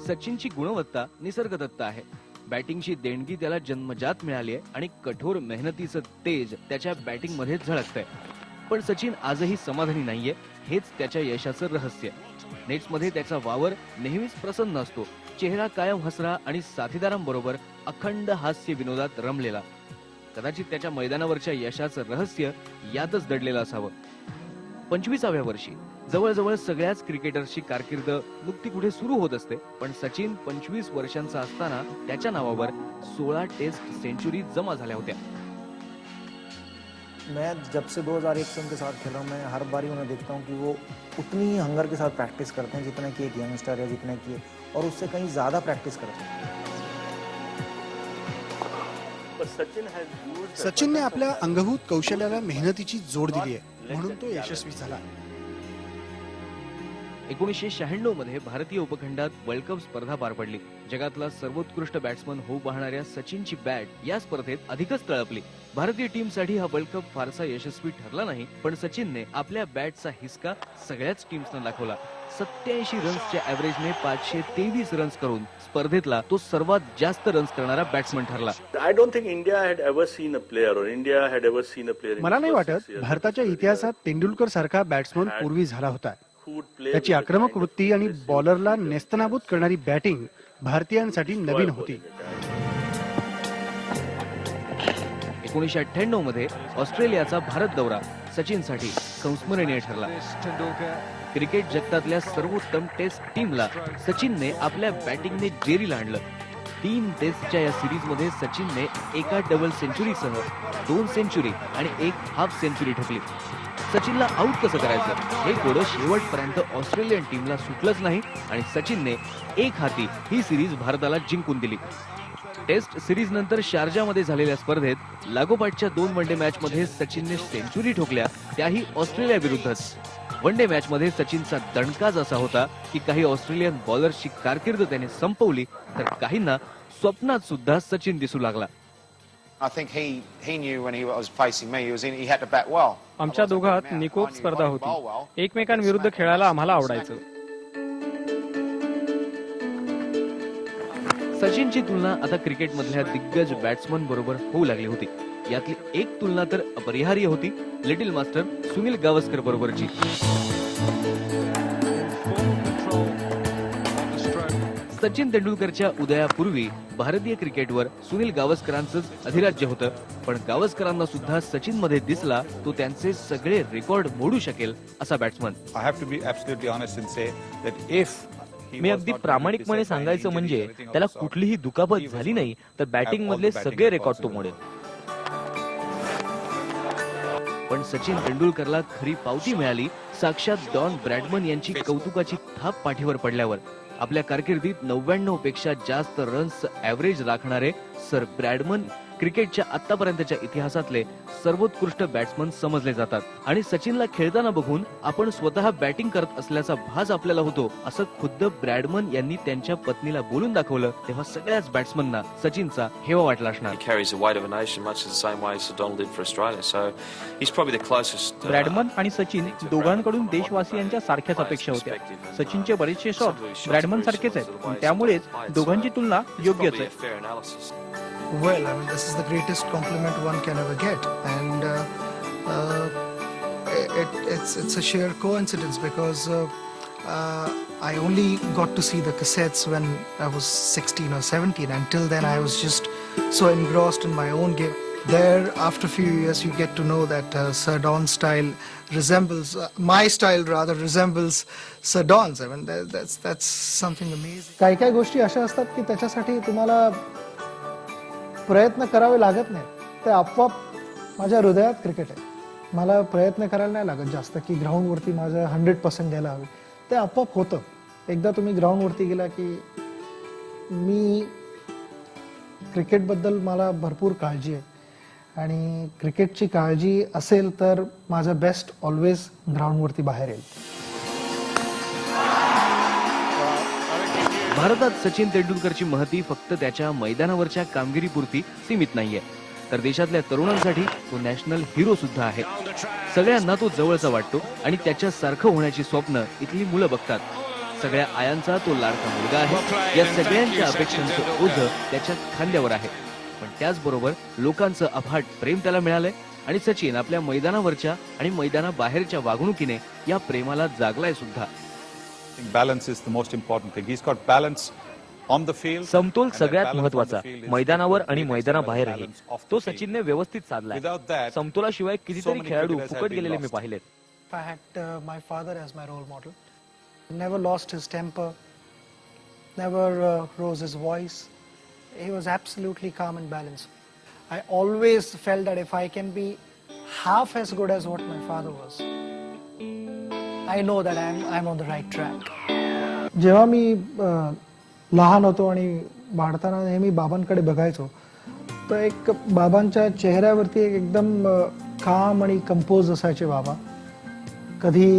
सचिनची गुणवत्ता निसर्गदत्त आहे. बॅटिंगची देणगी त्याला जन्मजात मिळाली आहे आणि कठोर मेहनतीचं तेज त्याच्या बॅटिंग मध्ये झळकतंय. पण सचिन आजही समाधानी नाहीये, हेच त्याच्या यशाचं रहस्य. नेट्समध्ये त्याचा वावर नेहमीच प्रसन्न असतो. चेहरा कायम हसरा आणि साथीदारांबरोबर अखंड हास्य विनोदात रमलेला. कदाचित त्याच्या मैदानावरच्या यशाचं रहस्य यातच दडलेलं असावं. 25व्या वर्षी जवळजवळ सगळ्याच क्रिकेटर्सची कारकीर्द नुकती कुठे सुरू होत असते, पण सचिन 25 वर्षांचा असताना त्याच्या नावावर 16 टेस्ट सेंचुरी जमा झाल्या होत्या. मैं जब से 2001 से उनके साथ खेला हूँ, मैं हर बारी उन्हें देखता हूँ कि वो उतनी ही हंगर के साथ प्रैक्टिस करते हैं जितना कि एक यंगस्टर है, जितना कि और उससे कहीं ज़्यादा प्रैक्टिस करते हैं. सचिनने आपल्या अंगभूत कौशल्याला मेहनतीची जोड दिली आहे, म्हणून तो यशस्वी झाला. 1996 मध्ये भारतीय उपखंडात वर्ल्ड कप स्पर्धा पार पडली. जगातला सर्वोत्कृष्ट बॅट्समन होऊ पाहणाऱ्या सचिनची बॅट या स्पर्धेत अधिकच तळपली. भारतीय टीमसाठी हा वर्ल्ड कप फारसा यशस्वी ठरला नाही, पण सचिनने आपल्या बॅटचा हिसका सगळ्याच टीम्सना दाखवला. 87 रन्सच्या ॲव्हरेजने 523 रन्स करून स्पर्धेतला तो सर्वात जास्त रन्स करणारा बॅट्समन ठरला. मला नाही वाटत भारताच्या इतिहासात तेंडुलकर सारखा बॅट्समन पूर्वी झाला होता. त्याची आक्रमक वृत्ती आणि बॉलरला नेस्तनाबूत करणारी बॅटिंग भारतीयांसाठी नवीन होती. 1998 मध्ये ऑस्ट्रेलियाचा भारत दौरा सचिनसाठी संस्मरणीय ठरला. क्रिकेट जगतातल्या सर्वोत्तम टेस्ट टीमला सचिनने आपल्या बॅटिंगने जेरीला आणलं. 3 टेस्टच्या या सिरीज मध्ये सचिनने एका डबल सेंचुरीसह 2 सेंचुरी आणि 1 हाफ सेंचुरी ठोकली. सचिनला आउट कसं करायचं हे कोडं शेवटपर्यंत ऑस्ट्रेलियन टीमला सुटलंच नाही आणि सचिनने एक हाती ही सिरीज भारताला जिंकून दिली. टेस्ट सिरीज नंतर शारजामध्ये झालेल्या स्पर्धेत लागोपाठच्या 2 वनडे मॅच मध्ये सचिनने सेंचुरी ठोकल्या, त्याही ऑस्ट्रेलिया विरुद्धच. वनडे मॅच मध्ये सचिनचा दणकाच असा होता की काही ऑस्ट्रेलियन बॉलर्सची कारकीर्द त्याने संपवली, तर काहींना स्वप्नात सुद्धा सचिन दिसू लागला. आमच्या दोघात निकोप स्पर्धा होती. एकमेकांविरुद्ध खेळायला आम्हाला आवडायचं. सचिनची तुलना आता क्रिकेटमधल्या दिग्गज बॅट्समन बरोबर होऊ लागली होती. यातली एक तुलना तर अपरिहार्य होती, लिटिल मास्टर सुनील गावस्कर बरोबरची. सचिन तेंडुलकरच्या उदयापूर्वी भारतीय क्रिकेटवर सुनील गावस्करांचंच अधिराज्य होतं, पण गावस्करांना सुद्धा सचिन मध्ये दिसला तो त्यांचे सगळे रेकॉर्ड मोडू शकेल असा बॅट्समन. मी अगदी प्रामाणिकपणे सांगायचं म्हणजे त्याला कुठलीही दुखापत झाली नाही तर बॅटिंग मधले सगळे रेकॉर्ड तो मोडेल. पण सचिन तेंडुलकरला खरी पावती मिळाली साक्षात डॉन ब्रॅडमन यांची कौतुकाची थाप पाठीवर पडल्यावर. आपल्या कारकिर्दीत 99 पेक्षा जास्त रन्स ॲव्हरेज राखणारे सर ब्रॅडमन क्रिकेटच्या आतापर्यंतच्या इतिहासातले सर्वोत्कृष्ट बॅट्समन समजले जातात. आणि सचिनला खेळताना बघून आपण स्वतः बॅटिंग करत असल्याचा भास आपल्याला होतो, असं खुद्द ब्रॅडमन यांनी त्यांच्या पत्नीला बोलून दाखवलं. तेव्हा सगळ्याच बॅट्समनना सचिनचा हेवा वाटला असणार. ब्रॅडमन आणि सचिन दोघांकडून देशवासियांच्या सारख्याच अपेक्षा होत्या. सचिनचे बरेचसे शॉट ब्रॅडमन सारखेच आहेत, त्यामुळेच दोघांची तुलना योग्यच आहे. Well, I mean, this is the greatest compliment one can ever get, and it's a sheer coincidence because I only got to see the cassettes when I was 16 or 17. Until then, I was just so engrossed in my own game. There, after a few years, you get to know that Sir Don's style resembles my style, rather resembles Sir Don's. I mean, that's something amazing. काही गोष्टी अशा असतात की त्याच्यासाठी तुम्हाला प्रयत्न करावे लागत नाही, ते आपोआप माझ्या हृदयात क्रिकेट आहे. मला प्रयत्न करायला नाही लागत जास्त की ग्राउंडवरती माझं 100% द्यायला हवे, ते आपोआप होतं. एकदा तुम्ही ग्राउंडवरती गेला की मी क्रिकेटबद्दल मला भरपूर काळजी आहे आणि क्रिकेटची काळजी असेल तर माझं बेस्ट ऑलवेज ग्राउंडवरती बाहेर येईल. भारतात सचिन तेंडुलकरची महती फक्त त्याच्या मैदानावरच्या कामगिरीपुरती सीमित नाहीये, तर देशातल्या तरुणांसाठी तो नॅशनल हिरो सुद्धा आहे. सगळ्यांना तो जवळचा वाटतो आणि त्याच्या सारखं होण्याची स्वप्न इथली मुलं बघतात. सगळ्या आयांचा तो लाडका मुलगा आहे. या सगळ्यांच्या अपेक्षांचं ओझं त्याच्या खांद्यावर आहे. पण त्याचबरोबर लोकांचं अफाट प्रेम त्याला मिळालंय आणि सचिन आपल्या मैदानावरच्या आणि मैदानाबाहेरच्या वागणुकीने या प्रेमाला जागलाय सुद्धा. Balance is the most important thing. He's got balance on the field. समतोल and that सगळ्यात balance on महत्वाचा. the field is मैदानावर different आणि than the मैदानाबाहेरही balance off the तो field. सचिनने व्यवस्थित साधलाय. Without that, समतोलाशिवाय so कितीतरी many खेळाडू cricketers have फुकट been गेलेले मी lost. पाहिलेत. I had my father as my role model. Never lost his temper, never rose his voice. He was absolutely calm and balanced. I always felt that if I can be half as good as what my father was, I know that I'm on the right track. जेव्हा मी लहान होतो आणि वाढताना नेहमी बाबांकडे बघायचो, तर एक बाबांच्या चेहऱ्यावरती एक एकदम काम आणि कंपोज असायचे बाबा. कधी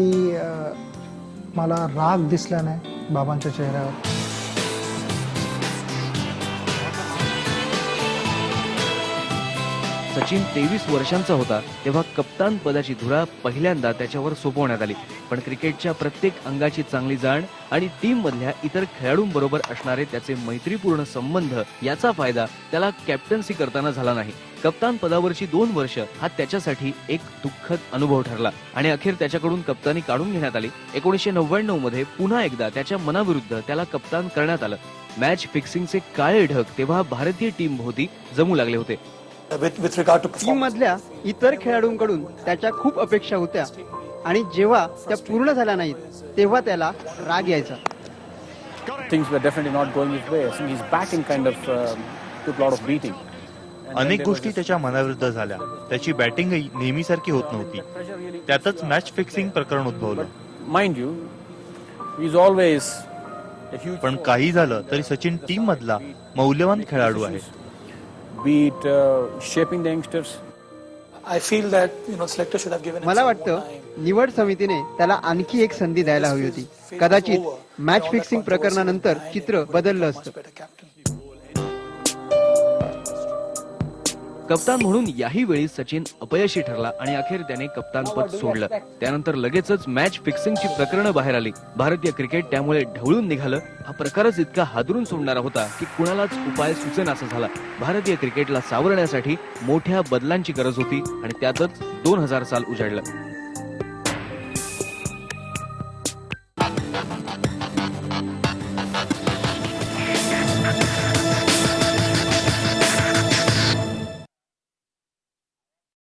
मला राग दिसला नाही बाबांच्या चेहऱ्यावर. सचिन 23 वर्षांचा होता तेव्हा कप्तान पदाची धुरा पहिल्यांदा त्याच्यावर सोपवण्यात आली. पण क्रिकेटच्या प्रत्येक अंगाची चांगली जाण आणि टीम मधल्या इतर खेळाडूंबरोबर असणारे त्याचे मैत्रीपूर्ण संबंध याचा फायदा त्याला कॅप्टन्सी करताना झाला नाही. कप्तान पदावरची 2 वर्ष हा त्याच्यासाठी एक दुःखद अनुभव ठरला आणि अखेर त्याच्याकडून कप्तानी काढून घेण्यात आली. 1999 मध्ये पुन्हा एकदा त्याच्या मनाविरुद्ध त्याला कप्तान करण्यात आलं. मॅच फिक्सिंगचे काळे ढग तेव्हा भारतीय टीम भोवती जमू लागले होते. टीम मधल्या इतर खेळाडूंकडून त्याच्या खूप अपेक्षा होत्या आणि जेव्हा त्या पूर्ण झाल्या नाहीत तेव्हा त्याला राग यायचा. Things were definitely not going his way. I think he's back and kind of took a lot of beating. अनेक गोष्टी त्याच्या मनाविरुद्ध झाल्या. त्याची बॅटिंगही नेहमीसारखी होत नव्हती. त्यातच मॅच फिक्सिंग प्रकरण उद्भवलं. Mind you, he's always a huge. पण काही झालं तरी सचिन टीम मधला मौल्यवान खेळाडू आहे. Be it shaping the youngsters. I feel that selector should have given. मला वाटतं निवड समितीने त्याला आणखी एक संधी द्यायला हवी होती. कदाचित मॅच फिक्सिंग प्रकरणानंतर चित्र बदललं असतं. कप्तान म्हणून याही वेळी सचिन अपयशी ठरला आणि अखेर त्याने कप्तानपद सोडलं. त्यानंतर लगेचच मॅच फिक्सिंगची प्रकरणं बाहेर आली. भारतीय क्रिकेट त्यामुळे ढवळून निघालं. हा प्रकारच इतका हादरून सोडणारा होता की कुणालाच उपाय सुचेनासा झाला. भारतीय क्रिकेटला सावरण्यासाठी मोठ्या बदलांची गरज होती आणि त्यातच 2000 साल उजाडलं.